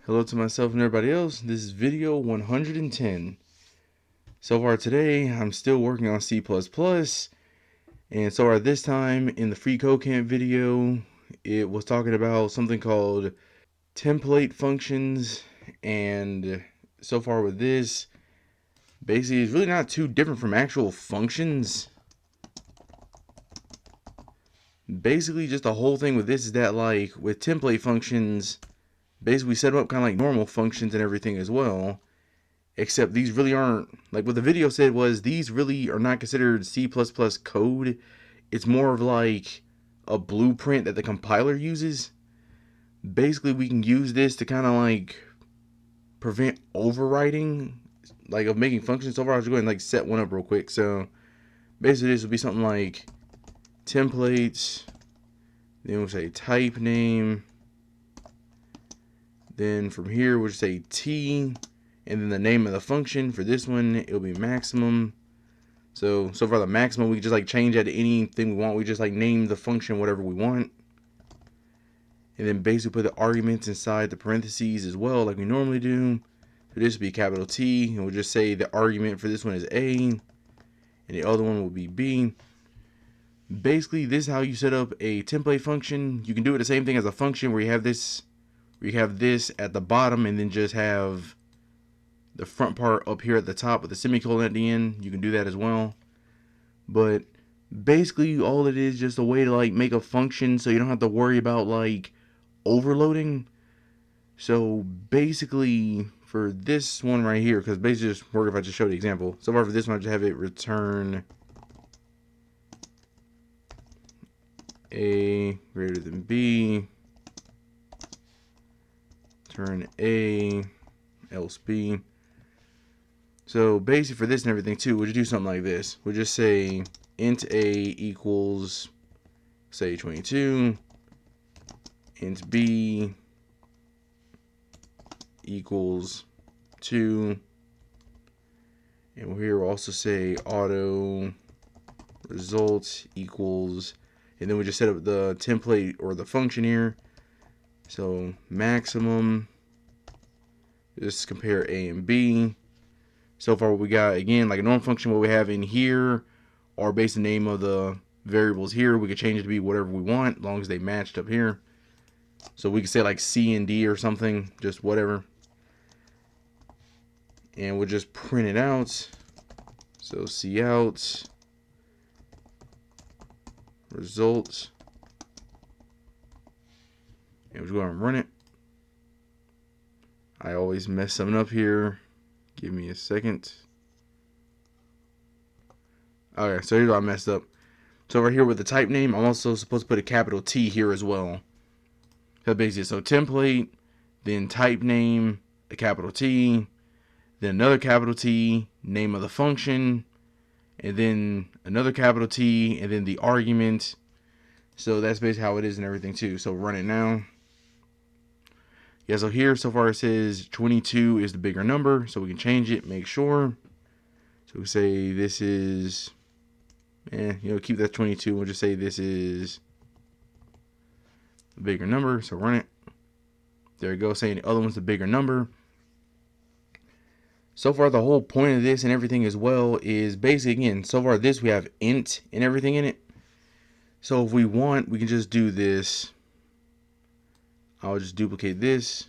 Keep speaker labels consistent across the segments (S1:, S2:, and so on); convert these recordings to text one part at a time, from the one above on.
S1: Hello to myself and everybody else. This is video 110. So far today, I'm still working on C++. And so far this time in the free code camp video, it was talking about something called template functions. And so far with this, basically it's really not too different from actual functions. Basically just the whole thing with this is that, like, with template functions, basically we set them up kind of like normal functions and everything as well. Except these really aren't, like what the video said was, these really are not considered C++ code. It's more of like a blueprint that the compiler uses. Basically, we can use this to kind of like prevent overwriting, like of making functions. So far, I'll just go ahead and like set one up real quick. So basically, this would be something like templates. Then we'll say type name. Then from here, we'll just say T. And then the name of the function for this one, it'll be maximum. So far the maximum, we can just like change that to anything we want. We just like name the function whatever we want. And then basically put the arguments inside the parentheses as well, like we normally do. So this would be capital T, and we'll just say the argument for this one is A, and the other one will be B. Basically, this is how you set up a template function. You can do it the same thing as a function where you have this at the bottom, and then just have the front part up here at the top with the semicolon at the end. You can do that as well. But basically all it is just a way to like make a function so you don't have to worry about like overloading. So basically for this one right here, because basically just work if I just show the example. So far for this one I just have it return A greater than B, turn A else B. So basically for this and everything too, we'll just do something like this. We'll just say int A equals, say 22, int B equals 2, and here we'll also say auto results equals, and then we just set up the template or the function here. So maximum, just compare A and B. So far what we got, again, like a normal function, what we have in here are based the name of the variables here. We could change it to be whatever we want as long as they matched up here. So we could say like C and D or something, just whatever. And we'll just print it out. So C out results, and we'll go ahead and run it. I always mess something up here. Give me a second. Okay, so here's what I messed up. So over here with the type name, I'm also supposed to put a capital T here as well. So basically, so template, then type name, a capital T, then another capital T, name of the function, and then another capital T, and then the argument. So that's basically how it is and everything too. So run it now. Yeah, so here so far it says 22 is the bigger number, so we can change it, make sure. So we say this is, keep that 22. We'll just say this is the bigger number, so run it. There you go, saying the other one's the bigger number. So far the whole point of this and everything as well is basically, again, so far this we have int and everything in it. So if we want, we can just do this. I'll just duplicate this.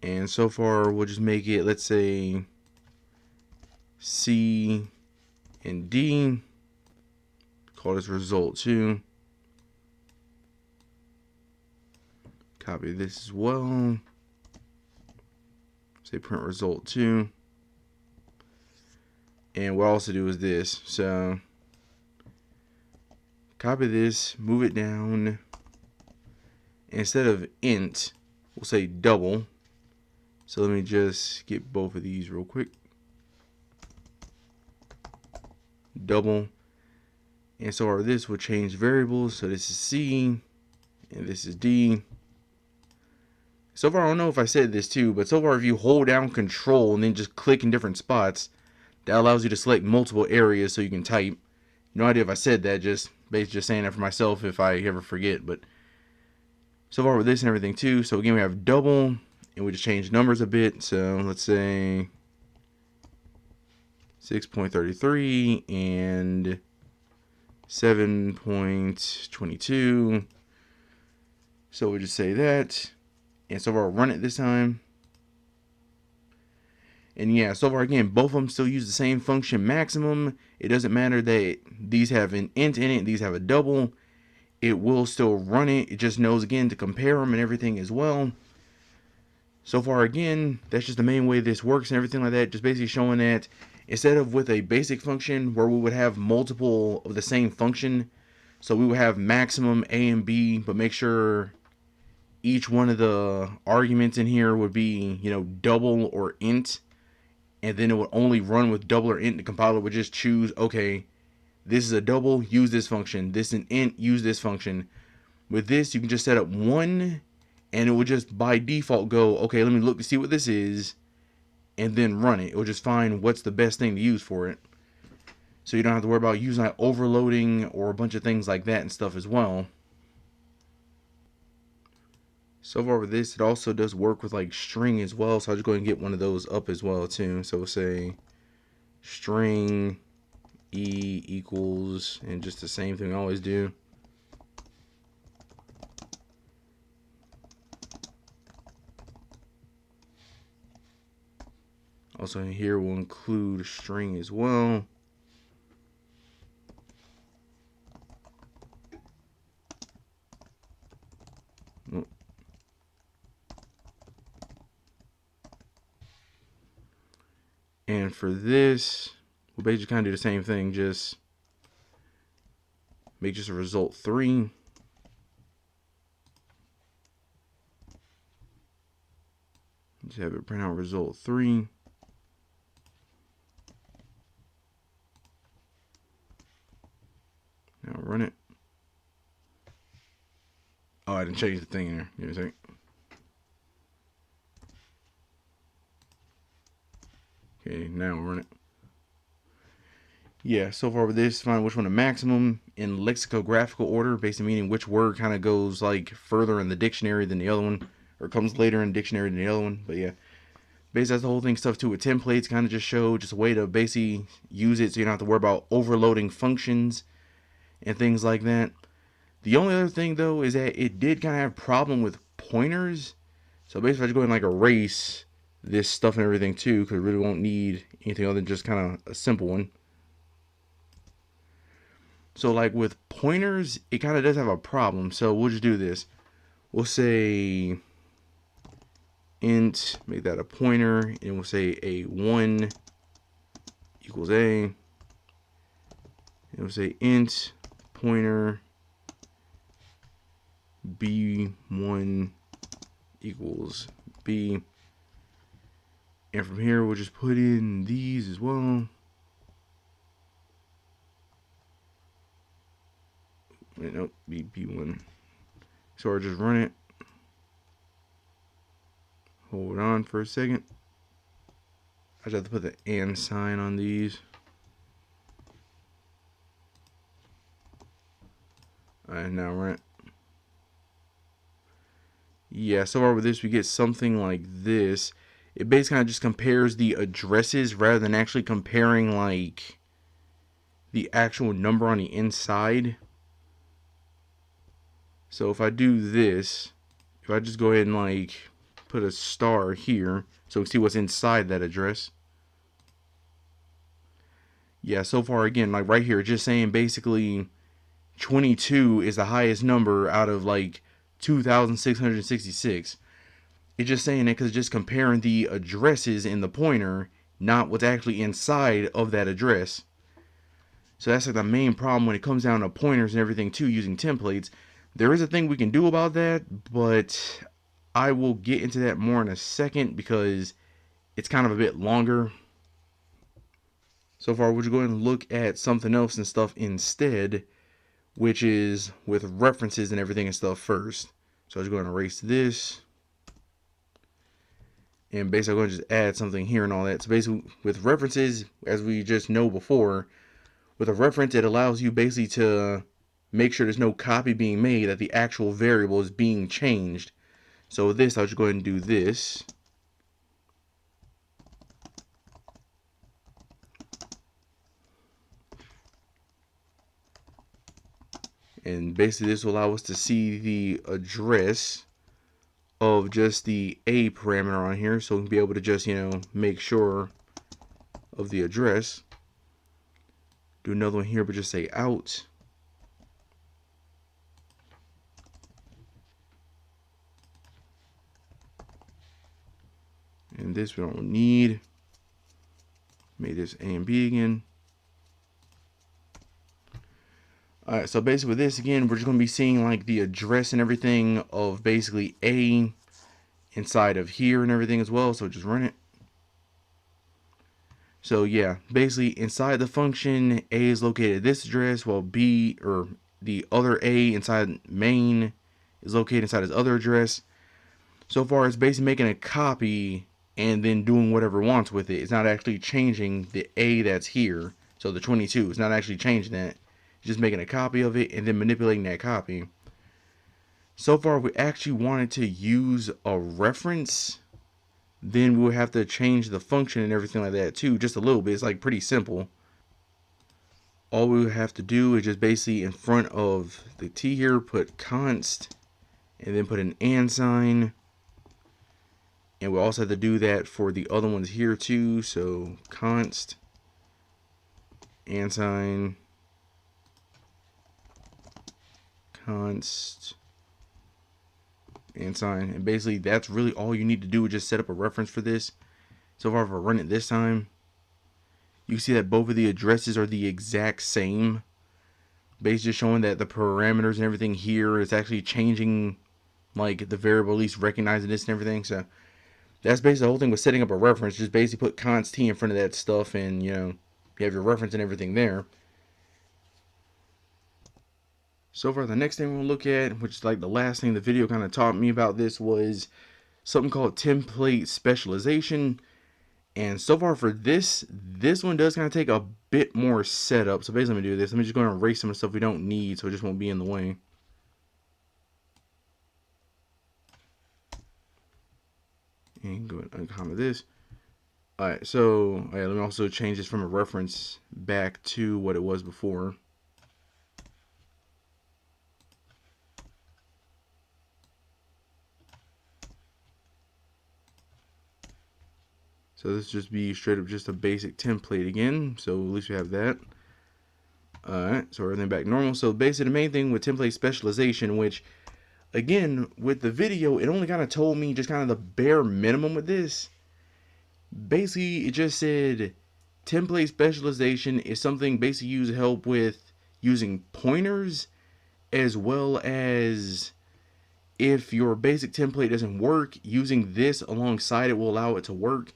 S1: And so far, we'll just make it, let's say, C and D. Call this result 2. Copy this as well. Say print result 2. And what I'll also do is this. So copy this, move it down. Instead of int, we'll say double. So let me just get both of these real quick. Double. And so this will change variables. So this is C and this is D. So far, I don't know if I said this too, but so far if you hold down control and then just click in different spots, that allows you to select multiple areas so you can type. No idea if I said that, just basically just saying that for myself if I ever forget. But so far with this and everything too. So again, we have double, and we just change numbers a bit. So let's say 6.33 and 7.22. So we just say that. And so far, I'll run it this time. And yeah, so far again, both of them still use the same function maximum. It doesn't matter that these have an int in it, these have a double. It will still run it. It just knows again to compare them and everything as well. So far again, that's just the main way this works and everything like that. Just basically showing that instead of with a basic function where we would have multiple of the same function, so we would have maximum A and B, but make sure each one of the arguments in here would be, double or int, and then it would only run with double or int. The compiler would just choose, okay, this is a double, use this function. This is an int, use this function. With this, you can just set up one, and it will just by default go, okay, let me look to see what this is, and then run it. It will just find what's the best thing to use for it. So you don't have to worry about using like overloading or a bunch of things like that and stuff as well. So far with this, it also does work with like string as well. So I'll just go ahead and get one of those up as well too. So we'll say string e equals, and just the same thing I always do. Also in here we'll include a string as well. And for this, we'll basically kind of do the same thing, just make just a result 3. Just have it print out result 3. Now run it. Oh, I didn't change the thing in there. Give me a second. Okay, now run it. Yeah, so far with this, find which one the maximum in lexicographical order, basically meaning which word kind of goes like further in the dictionary than the other one, or comes later in the dictionary than the other one. But yeah, basically that's the whole thing. Stuff too with templates, kind of just show just a way to basically use it so you don't have to worry about overloading functions and things like that. The only other thing though is that it did kind of have a problem with pointers. So basically I just go ahead and like erase this stuff and everything too, because it really won't need anything other than just kind of a simple one. So like with pointers, it kind of does have a problem. So we'll just do this. We'll say int, make that a pointer, and we'll say a1 equals a. And we'll say int pointer b1 equals b. And from here, we'll just put in these as well. Wait, nope, b1. So I'll just run it. Hold on for a second. I just have to put the and sign on these. Alright, now run it. Yeah, so far with this, we get something like this. It basically kind of just compares the addresses rather than actually comparing like the actual number on the inside. So if I do this, if I just go ahead and like put a star here so we can see what's inside that address. Yeah, so far again, like right here, just saying basically 22 is the highest number out of like 2,666. It's just saying that because it's just comparing the addresses in the pointer, not what's actually inside of that address. So that's like the main problem when it comes down to pointers and everything too, using templates. There is a thing we can do about that, but I will get into that more in a second because it's kind of a bit longer. So far, we're just going to look at something else and stuff instead, which is with references and everything and stuff first. So I'm just going to erase this. And basically I'm going to just add something here and all that. So basically with references, as we just know before, With a reference, it allows you basically to make sure there's no copy being made, that the actual variable is being changed. So with this, I'll just go ahead and do this. And basically this will allow us to see the address of just the A parameter on here, so we can be able to just, make sure of the address. Do another one here, but just say out. And this we don't need. Make this A and B again. Alright, so basically with this again, we're just going to be seeing like the address and everything of basically A inside of here and everything as well. So just run it. So yeah, basically inside the function, A is located at this address, while B, or the other A inside main, is located inside his other address. So far, it's basically making a copy and then doing whatever it wants with it. It's not actually changing the A that's here. So the 22, it's not actually changing that. It's just making a copy of it and then manipulating that copy. So far, if we actually wanted to use a reference, then we would have to change the function and everything like that too, just a little bit. It's like pretty simple. All we would have to do is just basically in front of the T here, put const, and then put an and sign. And we also have to do that for the other ones here too. So const, and sign, const, and sign. And basically that's really all you need to do is just set up a reference for this. So far, if I run it this time, you see that both of the addresses are the exact same. Basically just showing that the parameters and everything here is actually changing, like the variable at least recognizing this and everything. So that's basically the whole thing with setting up a reference. Just basically put const t in front of that stuff, and you have your reference and everything there. So far, the next thing we'll look at, which is like the last thing the video kind of taught me about this, was something called Template Specialization. And so far for this one does kind of take a bit more setup. So basically, let me do this. Let me just go and erase some of the stuff we don't need, so it just won't be in the way. And go ahead and uncomment this. Alright, so let me also change this from a reference back to what it was before. So this just be straight up just a basic template again. So at least we have that. Alright, so everything back normal. So basically the main thing with template specialization, which again with the video, it only kind of told me just kind of the bare minimum with this. Basically, it just said template specialization is something basically you use help with using pointers, as well as if your basic template doesn't work, using this alongside it will allow it to work.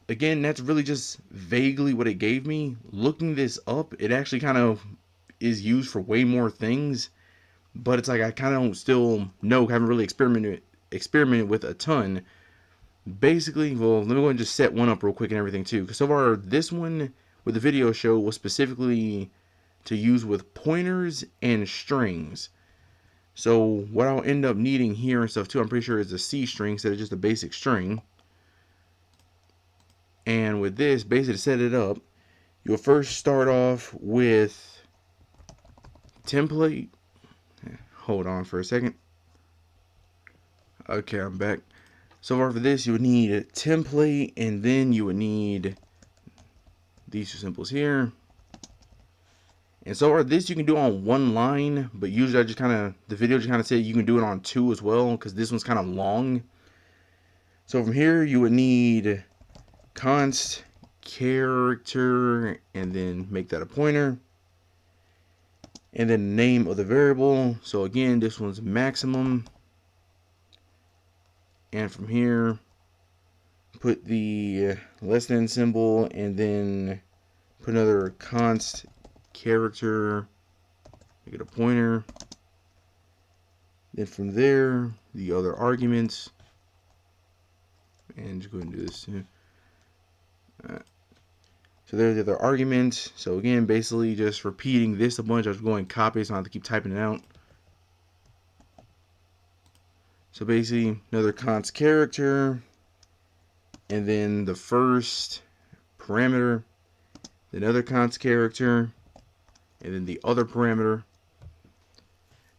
S1: Again, that's really just vaguely what it gave me. Looking this up, it actually kind of is used for way more things, but it's like I kind of don't still know, haven't really experimented with a ton. Basically, well, let me go and just set one up real quick and everything too, because so far this one with the video show was specifically to use with pointers and strings. So what I'll end up needing here and stuff too, I'm pretty sure is a C string instead of just a basic string. And with this, basically to set it up, you'll first start off with template. Hold on for a second. Okay, I'm back. So far for this, you would need a template, and then you would need these two symbols here. And so far this you can do on one line, but usually the video just kind of said you can do it on two as well, because this one's kind of long. So from here you would need const character, and then make that a pointer, and then name of the variable. So again, this one's maximum, and from here put the less than symbol, and then put another const character, make it a pointer. Then from there, the other arguments, and just go ahead and do this too. So there's the other argument. So again, basically just repeating this a bunch. I was going copy, so I don't have to keep typing it out. So basically another const character, and then the first parameter, then another const character, and then the other parameter.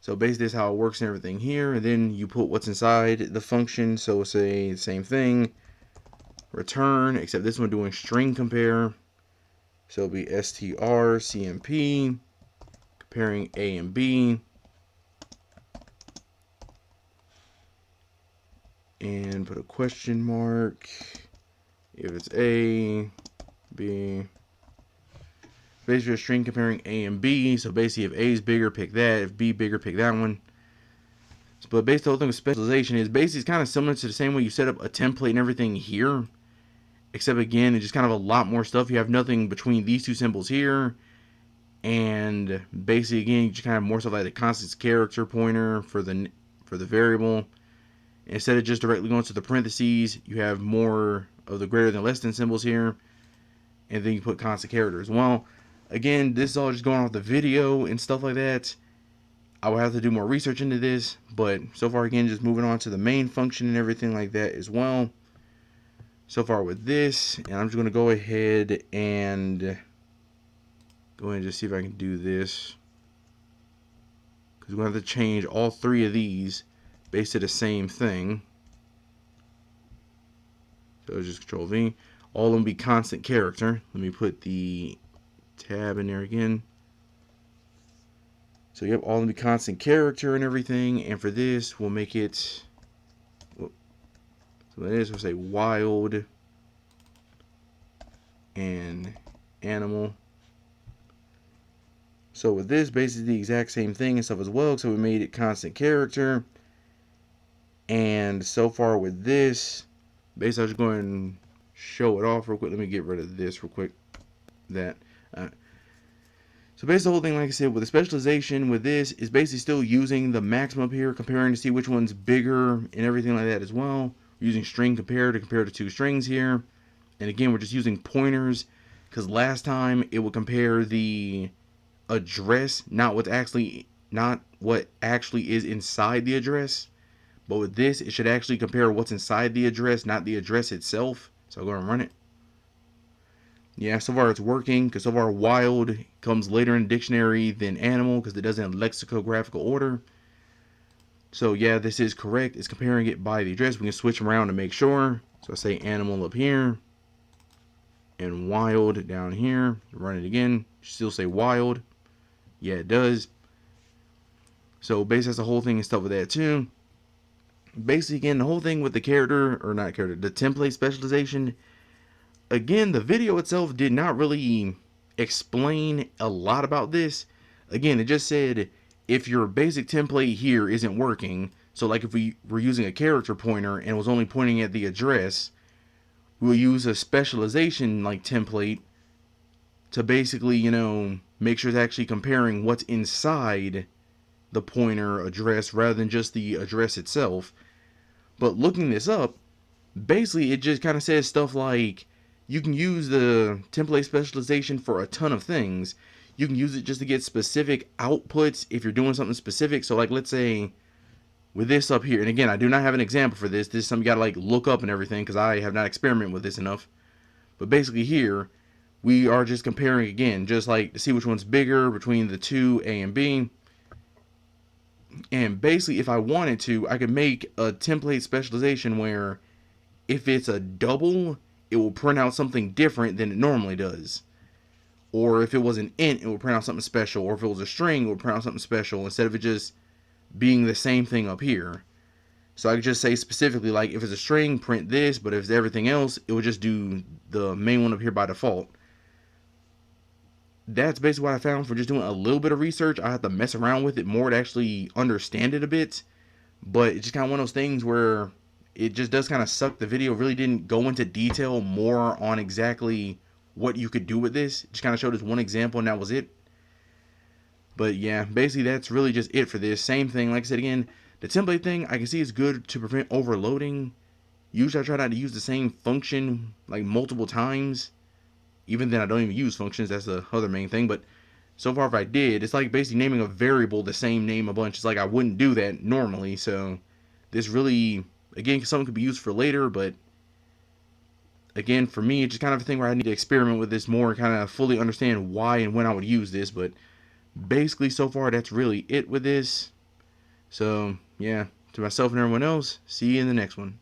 S1: So basically this is how it works and everything here. And then you put what's inside the function. So say the same thing, return, except this one doing string compare. So it'll be strcmp, comparing A and B. And put a question mark if it's A, B. Basically a string comparing A and B. So basically if A is bigger, pick that. If B bigger, pick that one. But basically the whole thing with specialization is basically it's kind of similar to the same way you set up a template and everything here. Except again, it's just kind of a lot more stuff. You have nothing between these two symbols here. And basically again, you just kind of have more stuff like the constant character pointer for the variable. Instead of just directly going to the parentheses, you have more of the greater than less than symbols here. And then you put constant character as well. Again, this is all just going off the video and stuff like that. I will have to do more research into this. But so far, again, just moving on to the main function and everything like that as well. So far with this. And I'm just going to go ahead and just see if I can do this. Because we're going to have to change all three of these based to the same thing. So just Control V. All of them be constant character. Let me put the tab in there again. So yep, all of them be constant character and everything. And for this, we'll make it. So that is, we'll say wild and animal. So with this, basically the exact same thing and stuff as well. So we made it constant character. And so far with this, basically I'm just going to show it off real quick. Let me get rid of this real quick. So basically the whole thing, like I said, with the specialization with this is basically still using the maximum up here, comparing to see which one's bigger and everything like that as well. We're using string compare to compare the two strings here. And again, we're just using pointers because last time it would compare the address, not what actually is inside the address. But with this, it should actually compare what's inside the address, not the address itself. So I'll go and run it. Yeah, so far it's working, because so far wild comes later in the dictionary than animal, because it doesn't have lexicographical order. So yeah, this is correct. It's comparing it by the address. We can switch them around to make sure. So I say animal up here, and wild down here. Run it again. Still say wild. Yeah, it does. So basically that's the whole thing and stuff with that too. Basically, again, the whole thing with the the template specialization, again, the video itself did not really explain a lot about this. Again, it just said if your basic template here isn't working, so like if we were using a character pointer and was only pointing at the address, we'll use a specialization like template to basically, make sure it's actually comparing what's inside the pointer address rather than just the address itself. But looking this up, basically it just kind of says stuff like you can use the template specialization for a ton of things. You can use it just to get specific outputs if you're doing something specific. So like let's say with this up here, and again I do not have an example for this. This is something you gotta like look up and everything because I have not experimented with this enough. But basically here we are just comparing again, just like to see which one's bigger between the two A and B. And basically, if I wanted to, I could make a template specialization where if it's a double, it will print out something different than it normally does. Or if it was an int, it will print out something special. Or if it was a string, it will print out something special instead of it just being the same thing up here. So I could just say specifically, like, if it's a string, print this, but if it's everything else, it would just do the main one up here by default. That's basically what I found for just doing a little bit of research. I have to mess around with it more to actually understand it a bit. But it's just kind of one of those things where it just does kind of suck. The video really didn't go into detail more on exactly what you could do with this. It just kind of showed us one example and that was it. But yeah, basically that's really just it for this. Same thing, like I said again, the template thing I can see is good to prevent overloading. Usually I try not to use the same function like multiple times. even then I don't even use functions. That's the other main thing. But so far, if I did, it's like basically naming a variable the same name a bunch. It's like I wouldn't do that normally. So this really, again, something could be used for later, but again, for me, it's just kind of a thing where I need to experiment with this more and kind of fully understand why and when I would use this. But basically, so far, that's really it with this. So, yeah, to myself and everyone else, see you in the next one.